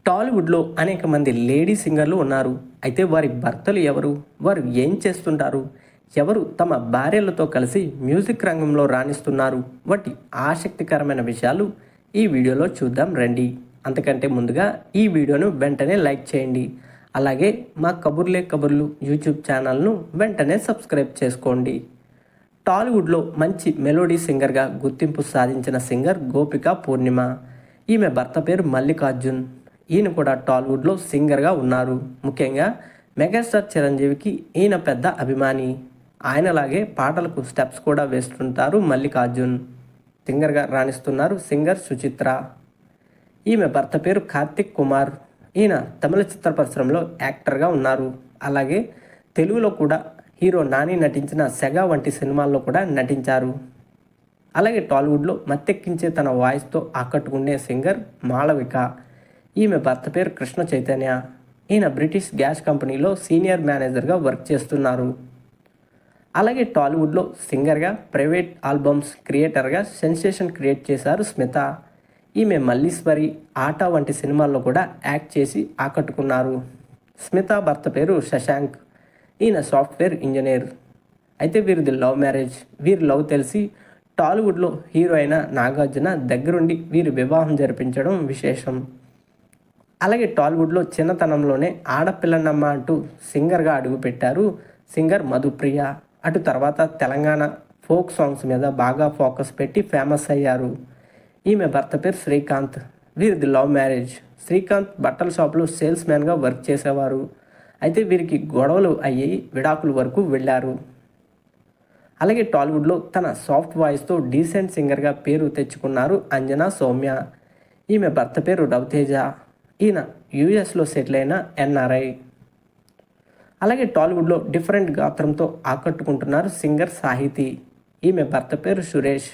టాలీవుడ్లో అనేక మంది లేడీ సింగర్లు ఉన్నారు. అయితే వారి భర్తలు ఎవరు? వారు ఏం చేస్తుంటారు? ఎవరు తమ భార్యలతో కలిసి మ్యూజిక్ రంగంలో రాణిస్తున్నారు? వంటి ఆసక్తికరమైన విషయాలు ఈ వీడియోలో చూద్దాం రండి. అంతకంటే ముందుగా ఈ వీడియోను వెంటనే లైక్ చేయండి. అలాగే మా కబుర్లే కబుర్లు యూట్యూబ్ ఛానల్ను వెంటనే సబ్స్క్రైబ్ చేసుకోండి. టాలీవుడ్లో మంచి మెలోడీ సింగర్గా గుర్తింపు సాధించిన సింగర్ గోపిక పూర్ణిమ. ఈమె భర్త పేరు మల్లికార్జున్. ఈయన కూడా టాలీవుడ్లో సింగర్గా ఉన్నారు. ముఖ్యంగా మెగాస్టార్ చిరంజీవికి ఈయన పెద్ద అభిమాని. ఆయనలాగే పాటలకు స్టెప్స్ కూడా వేస్తుంటారు మల్లికార్జున్. సింగర్గా రాణిస్తున్నారు సింగర్ సుచిత్ర. ఈమె భర్త పేరు కార్తిక్ కుమార్. ఈయన తమిళ చిత్ర పరిశ్రమలో యాక్టర్గా ఉన్నారు. అలాగే తెలుగులో కూడా హీరో నాని నటించిన సెగ వంటి సినిమాల్లో కూడా నటించారు. అలాగే టాలీవుడ్లో మత్తెక్కించే తన వాయిస్తో ఆకట్టుకునే సింగర్ మాళవిక. ఈమె భర్త పేరు కృష్ణ చైతన్య. ఈయన బ్రిటిష్ గ్యాస్ కంపెనీలో సీనియర్ మేనేజర్గా వర్క్ చేస్తున్నారు. అలాగే టాలీవుడ్లో సింగర్గా, ప్రైవేట్ ఆల్బమ్స్ క్రియేటర్గా సెన్సేషన్ క్రియేట్ చేశారు స్మిత. ఈమె మల్లీశ్వరి, ఆట వంటి సినిమాల్లో కూడా యాక్ట్ చేసి ఆకట్టుకున్నారు. స్మిత భర్త పేరు శశాంక్. ఈయన సాఫ్ట్వేర్ ఇంజనీర్. అయితే వీరిది లవ్ మ్యారేజ్. వీరి లవ్ తెలిసి టాలీవుడ్లో హీరో అయిన నాగార్జున దగ్గరుండి వీరి వివాహం జరిపించడం విశేషం. అలాగే టాలీవుడ్లో చిన్నతనంలోనే ఆడపిల్లనమ్మ అంటూ సింగర్గా అడుగుపెట్టారు సింగర్ మధుప్రియ. అటు తర్వాత తెలంగాణ ఫోక్ సాంగ్స్ మీద బాగా ఫోకస్ పెట్టి ఫేమస్ అయ్యారు. ఈమె భర్త పేరు శ్రీకాంత్. వీరిది లవ్ మ్యారేజ్. శ్రీకాంత్ బట్టల షాప్లో సేల్స్ మ్యాన్గా వర్క్ చేసేవారు. అయితే వీరికి గొడవలు అయ్యి విడాకుల వరకు వెళ్ళారు. అలాగే టాలీవుడ్లో తన సాఫ్ట్ వాయిస్తో డీసెంట్ సింగర్గా పేరు తెచ్చుకున్నారు అంజనా సౌమ్య. ఈమె భర్త పేరు రవితేజ. ఈయన యూఎస్లో సెటిల్ అయిన ఎన్ఆర్ఐ. అలాగే టాలీవుడ్లో డిఫరెంట్ గాత్రంతో ఆకట్టుకుంటున్నారు సింగర్ సాహితి. ఈమె భర్త పేరు సురేష్.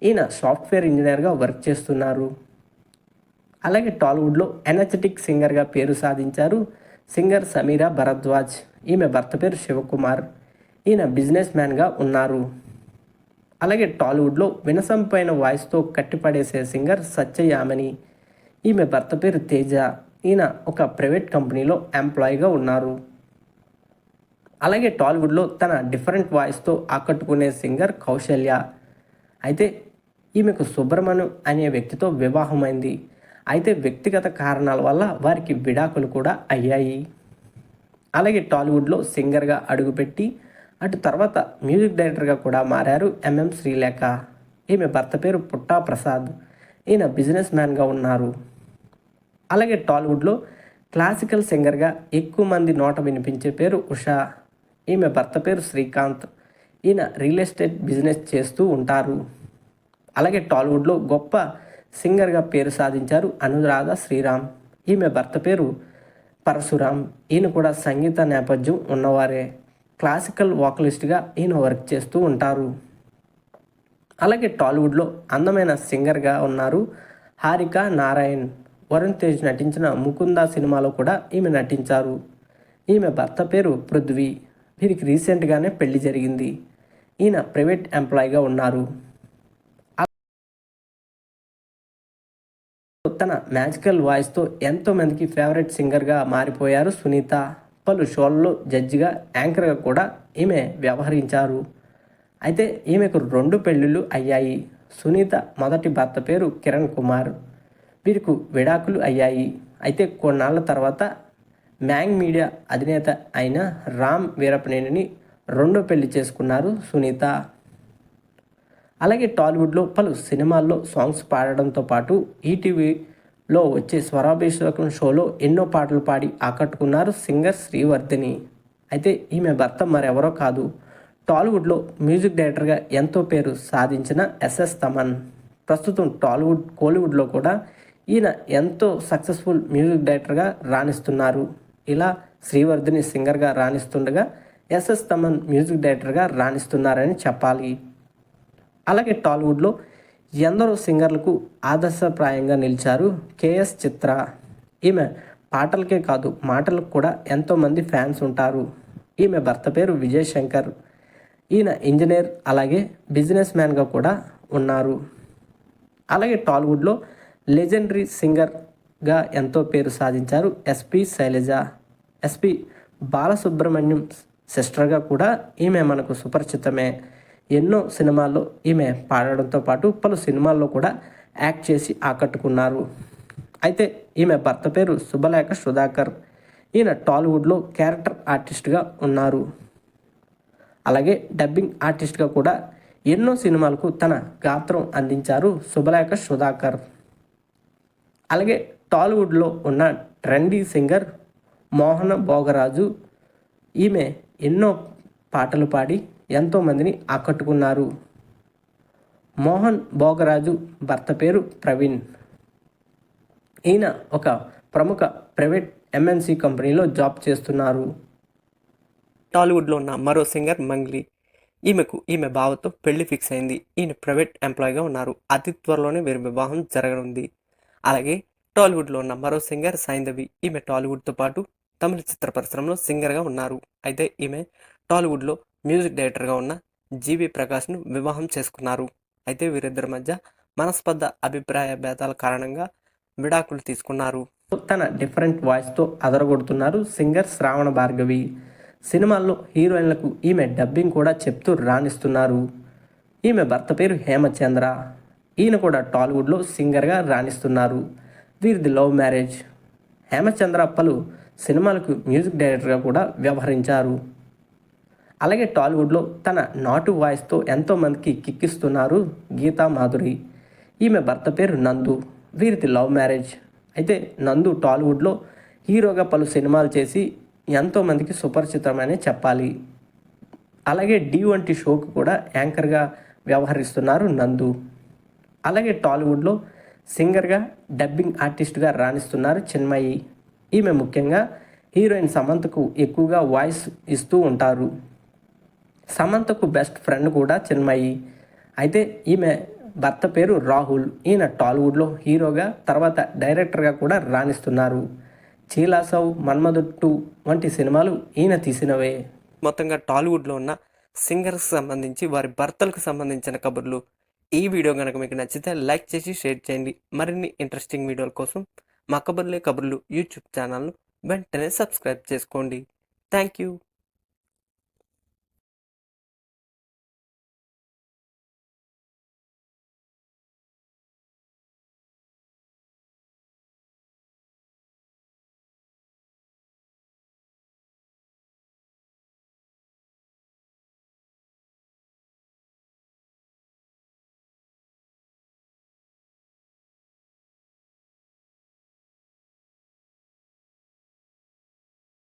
ఈయన సాఫ్ట్వేర్ ఇంజనీర్గా వర్క్ చేస్తున్నారు. అలాగే టాలీవుడ్లో ఎనర్జెటిక్ సింగర్గా పేరు సాధించారు సింగర్ సమీరా భరద్వాజ్. ఈమె భర్త పేరు శివకుమార్. ఈయన బిజినెస్ మ్యాన్గా ఉన్నారు. అలాగే టాలీవుడ్లో వినసంపైన వాయిస్తో కట్టిపడేసే సింగర్ సత్యయామిని. ఈమె భర్త పేరు తేజ. ఈయన ఒక ప్రైవేట్ కంపెనీలో ఎంప్లాయీగా ఉన్నారు. అలాగే టాలీవుడ్లో తన డిఫరెంట్ వాయిస్తో ఆకట్టుకునే సింగర్ కౌశల్య. అయితే ఈమెకు సుబ్రమణ్యం అనే వ్యక్తితో వివాహమైంది. అయితే వ్యక్తిగత కారణాల వల్ల వారికి విడాకులు కూడా అయ్యాయి. అలాగే టాలీవుడ్లో సింగర్గా అడుగుపెట్టి అటు తర్వాత మ్యూజిక్ డైరెక్టర్గా కూడా మారారు ఎంఎం శ్రీలేఖ. ఈమె భర్త పేరు పుట్టా ప్రసాద్. ఈయన బిజినెస్ మ్యాన్గా ఉన్నారు. అలాగే టాలీవుడ్లో క్లాసికల్ సింగర్గా ఎక్కువ మంది నోట వినిపించే పేరు ఉషా. ఈమె భర్త పేరు శ్రీకాంత్. ఈయన రియల్ ఎస్టేట్ బిజినెస్ చేస్తూ ఉంటారు. అలాగే టాలీవుడ్లో గొప్ప సింగర్గా పేరు సాధించారు అనురాధ శ్రీరామ్. ఈమె భర్త పేరు పరశురామ్. ఈయన కూడా సంగీత నేపథ్యం ఉన్నవారే. క్లాసికల్ వోకలిస్ట్గా ఈయన వర్క్ చేస్తూ ఉంటారు. అలాగే టాలీవుడ్లో అందమైన సింగర్గా ఉన్నారు హారిక నారాయణ్. వరుణ్ తేజ్ నటించిన ముకుంద సినిమాలో కూడా ఈమె నటించారు. ఈమె భర్త పేరు పృథ్వీ. వీరికి రీసెంట్గానే పెళ్లి జరిగింది. ఈయన ప్రైవేట్ ఎంప్లాయీగా ఉన్నారు. తన మ్యాజికల్ వాయిస్తో ఎంతోమందికి ఫేవరెట్ సింగర్గా మారిపోయారు సునీత. పలు షోల్లో జడ్జిగా, యాంకర్గా కూడా ఈమె వ్యవహరించారు. అయితే ఈమెకు 2 పెళ్ళిళ్ళు అయ్యాయి. సునీత మొదటి భర్త పేరు కిరణ్ కుమార్. వీరికి విడాకులు అయ్యాయి. అయితే కొన్నాళ్ళ తర్వాత మ్యాంగ్ మీడియా అధినేత అయిన రామ్ వీరపనేనిని 2వ పెళ్లి చేసుకున్నారు సునీత. అలాగే టాలీవుడ్లో పలు సినిమాల్లో సాంగ్స్ పాడడంతో పాటు ఈటీవీలో వచ్చే స్వరాభిషేకం షోలో ఎన్నో పాటలు పాడి ఆకట్టుకున్నారు సింగర్ శ్రీవర్ధిని. అయితే ఈమె భర్త మరెవరో కాదు, టాలీవుడ్లో మ్యూజిక్ డైరెక్టర్గా ఎంతో పేరు సాధించిన ఎస్ఎస్ తమన్. ప్రస్తుతం కోలీవుడ్లో కూడా ఈయన ఎంతో సక్సెస్ఫుల్ మ్యూజిక్ డైరెక్టర్గా రాణిస్తున్నారు. ఇలా శ్రీవర్ధిని సింగర్గా రాణిస్తుండగా ఎస్ఎస్ తమన్ మ్యూజిక్ డైరెక్టర్గా రాణిస్తున్నారని చెప్పాలి. అలాగే టాలీవుడ్లో ఎందరో సింగర్లకు ఆదర్శప్రాయంగా నిలిచారు కేఎస్ చిత్ర. ఈమె పాటలకే కాదు మాటలకు కూడా ఎంతోమంది ఫ్యాన్స్ ఉంటారు. ఈమె భర్త పేరు విజయ్ శంకర్. ఈయన ఇంజనీర్ అలాగే బిజినెస్ మ్యాన్గా కూడా ఉన్నారు. అలాగే టాలీవుడ్లో లెజెండరీ సింగర్ గా ఎంతో పేరు సాధించారు ఎస్పి శైలజ. ఎస్పి బాలసుబ్రహ్మణ్యం సిస్టర్గా కూడా ఈమె మనకు సుపరిచితమే. ఎన్నో సినిమాల్లో ఈమె పాడడంతో పాటు పలు సినిమాల్లో కూడా యాక్ట్ చేసి ఆకట్టుకున్నారు. అయితే ఈమె భర్త పేరు శుభలేఖ సుధాకర్. ఈయన టాలీవుడ్లో క్యారెక్టర్ ఆర్టిస్ట్గా ఉన్నారు. అలాగే డబ్బింగ్ ఆర్టిస్ట్గా కూడా ఎన్నో సినిమాలకు తన గాత్రం అందించారు శుభలేఖ సుధాకర్. అలాగే టాలీవుడ్లో ఉన్న ట్రెండీ సింగర్ మోహన భోగరాజు. ఈమె ఎన్నో పాటలు పాడి ఎంతోమందిని ఆకట్టుకున్నారు. మోహన్ భోగరాజు భర్త పేరు ప్రవీణ్. ఈయన ఒక ప్రముఖ ప్రైవేట్ ఎంఎన్సి కంపెనీలో జాబ్ చేస్తున్నారు. టాలీవుడ్లో ఉన్న మరో సింగర్ మంగ్లీ. ఈమె బావతో పెళ్లి ఫిక్స్ అయింది. ఈయన ప్రైవేట్ ఎంప్లాయీగా ఉన్నారు. అతి త్వరలోనే వీరి వివాహం జరగనుంది. అలాగే టాలీవుడ్లో ఉన్న మరో సింగర్ సైంధవి. ఈమె టాలీవుడ్తో పాటు తమిళ చిత్ర పరిశ్రమలో సింగర్గా ఉన్నారు. అయితే ఈమె టాలీవుడ్లో మ్యూజిక్ డైరెక్టర్గా ఉన్న జీవి ప్రకాష్ను వివాహం చేసుకున్నారు. అయితే వీరిద్దరి మధ్య మనస్పర్ధ అభిప్రాయ భేదాల కారణంగా విడాకులు తీసుకున్నారు. తన డిఫరెంట్ వాయిస్తో అదరగొడుతున్నారు సింగర్ శ్రావణ భార్గవి. సినిమాల్లో హీరోయిన్లకు ఈమె డబ్బింగ్ కూడా చెప్తూ రాణిస్తున్నారు. ఈమె భర్త పేరు హేమచంద్ర. ఈయన కూడా టాలీవుడ్లో సింగర్గా రాణిస్తున్నారు. వీరిది లవ్ మ్యారేజ్. హేమచంద్ర పలు సినిమాలకు మ్యూజిక్ డైరెక్టర్గా కూడా వ్యవహరించారు. అలాగే టాలీవుడ్లో తన నాటు వాయిస్తో ఎంతోమందికి కిక్కిస్తున్నారు గీతా మాధురి. ఈమె భర్త పేరు నందు. వీరిది లవ్ మ్యారేజ్. అయితే నందు టాలీవుడ్లో హీరోగా పలు సినిమాలు చేసి ఎంతోమందికి సుపరిచితమనే చెప్పాలి. అలాగే వంటి షోకు కూడా యాంకర్గా వ్యవహరిస్తున్నారు నందు. అలాగే టాలీవుడ్లో సింగర్గా డబ్బింగ్ ఆర్టిస్ట్గా రాణిస్తున్నారు చిన్మయి. ఈమె ముఖ్యంగా హీరోయిన్ సమంతకు ఎక్కువగా వాయిస్ ఇస్తూ ఉంటారు. సమంతకు బెస్ట్ ఫ్రెండ్ కూడా చిన్మయి. అయితే ఈమె భర్త పేరు రాహుల్. ఈయన టాలీవుడ్లో హీరోగా తర్వాత డైరెక్టర్గా కూడా రాణిస్తున్నారు. చీలాసవ్, మన్మధుట్టు వంటి సినిమాలు ఈయన తీసినవే. మొత్తంగా టాలీవుడ్లో ఉన్న సింగర్స్కి సంబంధించి వారి భర్తలకు సంబంధించిన కబుర్లు. ఈ వీడియో కనుక మీకు నచ్చితే లైక్ చేసి షేర్ చేయండి. మరిన్ని ఇంట్రెస్టింగ్ వీడియోల కోసం మా కబుర్లే కబుర్లు యూట్యూబ్ ఛానల్ను వెంటనే సబ్స్క్రైబ్ చేసుకోండి. Thank you.